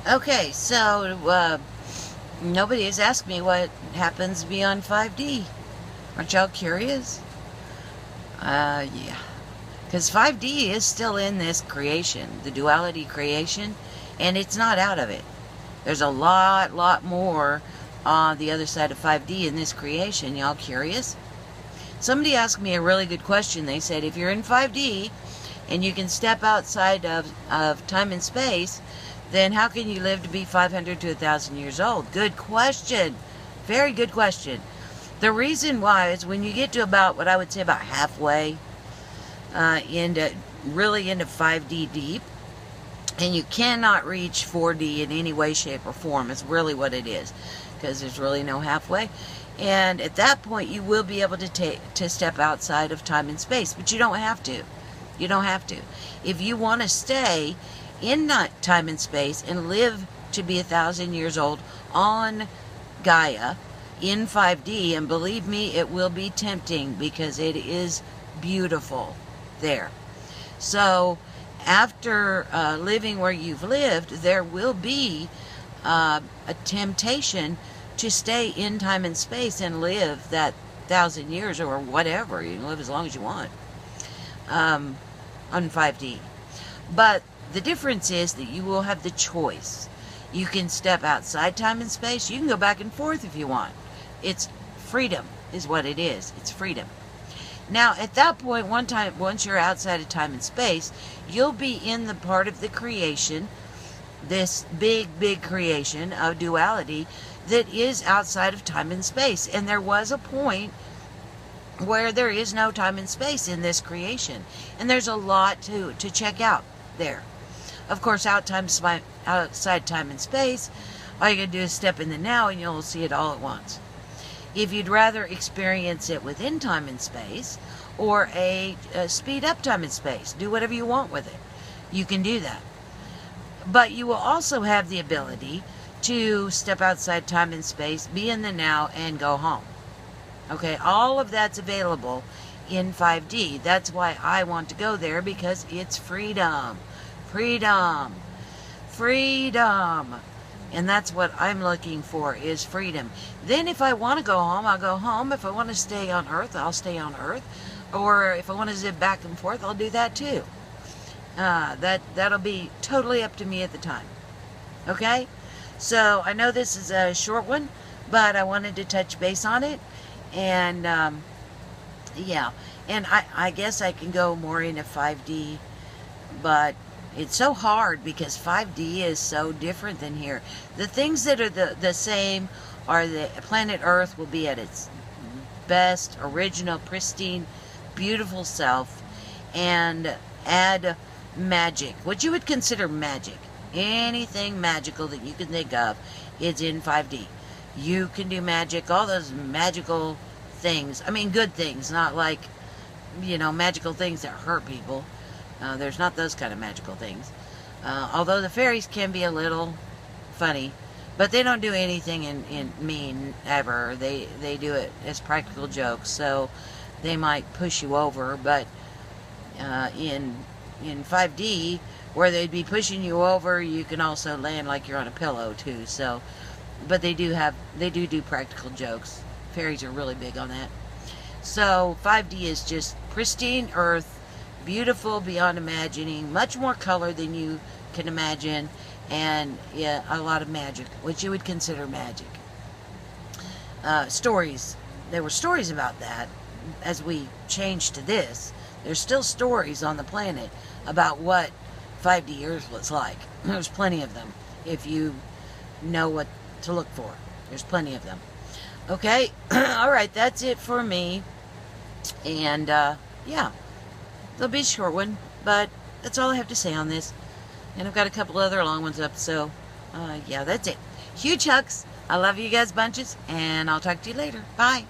Okay, so nobody has asked me what happens beyond 5D. Aren't y'all curious? Yeah. Because 5D is still in this creation, the duality creation, and it's not out of it. There's a lot more on the other side of 5D in this creation. Y'all curious? Somebody asked me a really good question. They said, if you're in 5D and you can step outside of time and space, then how can you live to be 500 to 1,000 years old? Good question. Very good question. The reason why is when you get to about, what I would say about halfway into 5D deep, and you cannot reach 4D in any way, shape, or form. It's really what it is, because there's really no halfway. And at that point, you will be able to step outside of time and space, but you don't have to. You don't have to. If you want to stay in time and space and live to be 1,000 years old on Gaia in 5D, and believe me, it will be tempting because it is beautiful there. So after living where you've lived, there will be a temptation to stay in time and space and live that 1,000 years or whatever. You can live as long as you want on 5D. But the difference is that you will have the choice. You can step outside time and space. You can go back and forth if you want. It's freedom is what it is. It's freedom. Now, at that point, once you're outside of time and space, you'll be in the part of the creation, this big creation of duality that is outside of time and space. And there was a point where there is no time and space in this creation. And there's a lot to check out there. Of course, outside time and space, all you gotta do is step in the now and you'll see it all at once. If you'd rather experience it within time and space, or a speed up time and space, do whatever you want with it. You can do that. But you will also have the ability to step outside time and space, be in the now, and go home. Okay, all of that's available in 5D. That's why I want to go there, because it's freedom. Freedom. Freedom. And that's what I'm looking for, is freedom. Then if I want to go home, I'll go home. If I want to stay on Earth, I'll stay on Earth. Or if I want to zip back and forth, I'll do that too. That'll be totally up to me at the time. Okay? So I know this is a short one, but I wanted to touch base on it. And yeah. And I guess I can go more into 5D, but it's so hard because 5D is so different than here. The things that are the same are the planet Earth will be at its best, original, pristine, beautiful self, and add magic. What you would consider magic. Anything magical that you can think of is in 5D. You can do magic, all those magical things. I mean, good things, not like, magical things that hurt people. There's not those kind of magical things. Although the fairies can be a little funny, but they don't do anything in mean ever. They do it as practical jokes, so they might push you over. But in 5D, where they'd be pushing you over, you can also land like you're on a pillow too. So, but they do practical jokes. Fairies are really big on that. So 5D is just pristine Earth, beautiful beyond imagining, much more color than you can imagine, and yeah, a lot of magic, what you would consider magic. Stories. There were stories about that. As we change to this, there's still stories on the planet about what 5D Earth was like. There's plenty of them. If you know what to look for, there's plenty of them. Okay, alright, that's it for me. And yeah, there'll be a short one, but that's all I have to say on this. And I've got a couple other long ones up, so yeah, that's it. Huge hugs. I love you guys bunches, and I'll talk to you later. Bye.